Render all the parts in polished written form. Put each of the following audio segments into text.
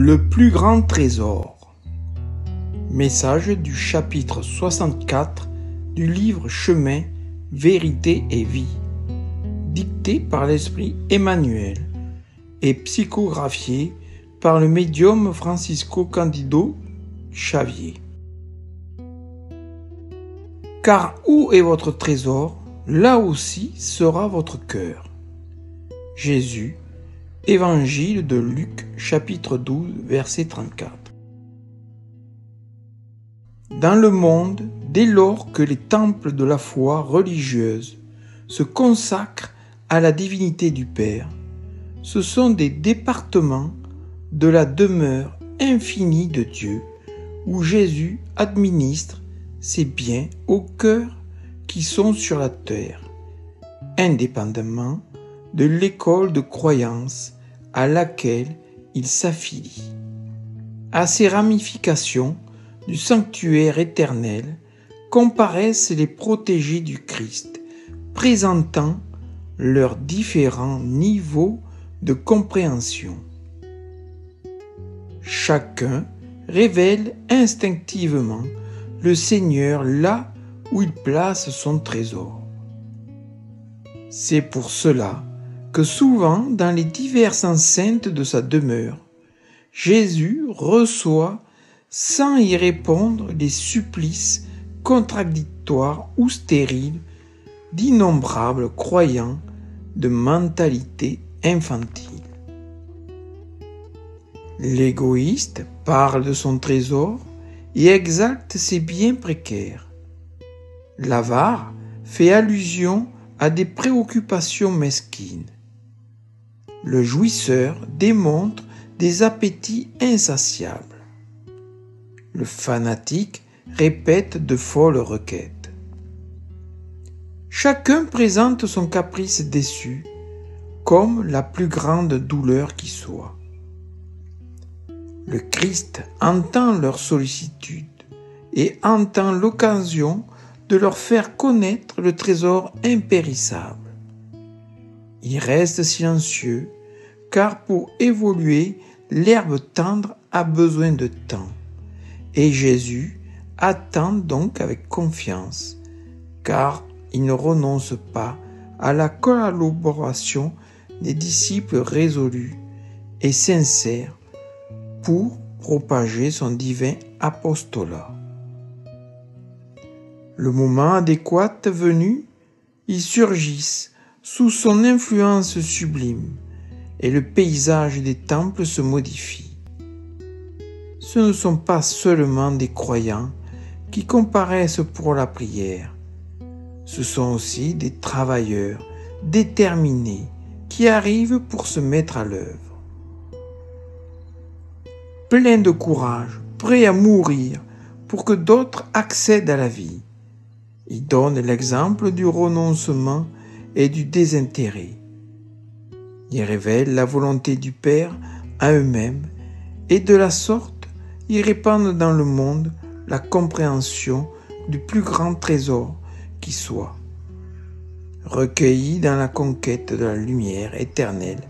Le plus grand trésor. Message du chapitre 64 du livre Chemin, Vérité et Vie, dicté par l'Esprit Emmanuel et psychographié par le médium Francisco Cândido Xavier. Car où est votre trésor, là aussi sera votre cœur. Jésus, Évangile de Luc, chapitre 12, verset 34. Dans le monde, dès lors que les temples de la foi religieuse se consacrent à la divinité du Père, ce sont des départements de la demeure infinie de Dieu, où Jésus administre ses biens aux cœurs qui sont sur la terre, indépendamment de l'école de croyance à laquelle il s'affilie. À ces ramifications du sanctuaire éternel comparaissent les protégés du Christ, présentant leurs différents niveaux de compréhension. Chacun révèle instinctivement le Seigneur là où il place son trésor. C'est pour cela que souvent dans les diverses enceintes de sa demeure, Jésus reçoit sans y répondre les supplices contradictoires ou stériles d'innombrables croyants de mentalité infantile. L'égoïste parle de son trésor et exalte ses biens précaires. L'avare fait allusion à des préoccupations mesquines. Le jouisseur démontre des appétits insatiables. Le fanatique répète de folles requêtes. Chacun présente son caprice déçu comme la plus grande douleur qui soit. Le Christ entend leur sollicitude et entend l'occasion de leur faire connaître le trésor impérissable. Il reste silencieux, car pour évoluer, l'herbe tendre a besoin de temps. Et Jésus attend donc avec confiance, car il ne renonce pas à la collaboration des disciples résolus et sincères pour propager son divin apostolat. Le moment adéquat venu, ils surgissent sous son influence sublime et le paysage des temples se modifie. Ce ne sont pas seulement des croyants qui comparaissent pour la prière, ce sont aussi des travailleurs déterminés qui arrivent pour se mettre à l'œuvre. Pleins de courage, prêts à mourir pour que d'autres accèdent à la vie. Ils donnent l'exemple du renoncement et du désintérêt. Ils révèlent la volonté du Père à eux-mêmes et de la sorte, ils répandent dans le monde la compréhension du plus grand trésor qui soit. Recueillis dans la conquête de la lumière éternelle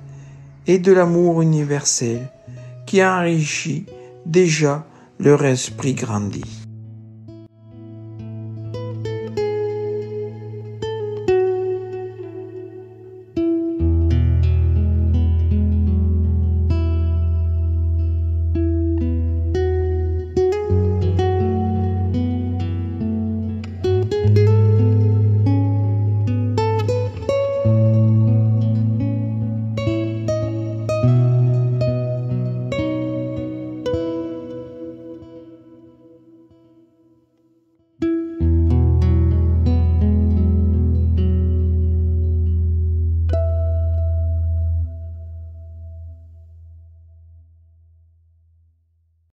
et de l'amour universel qui enrichit déjà leur esprit grandi.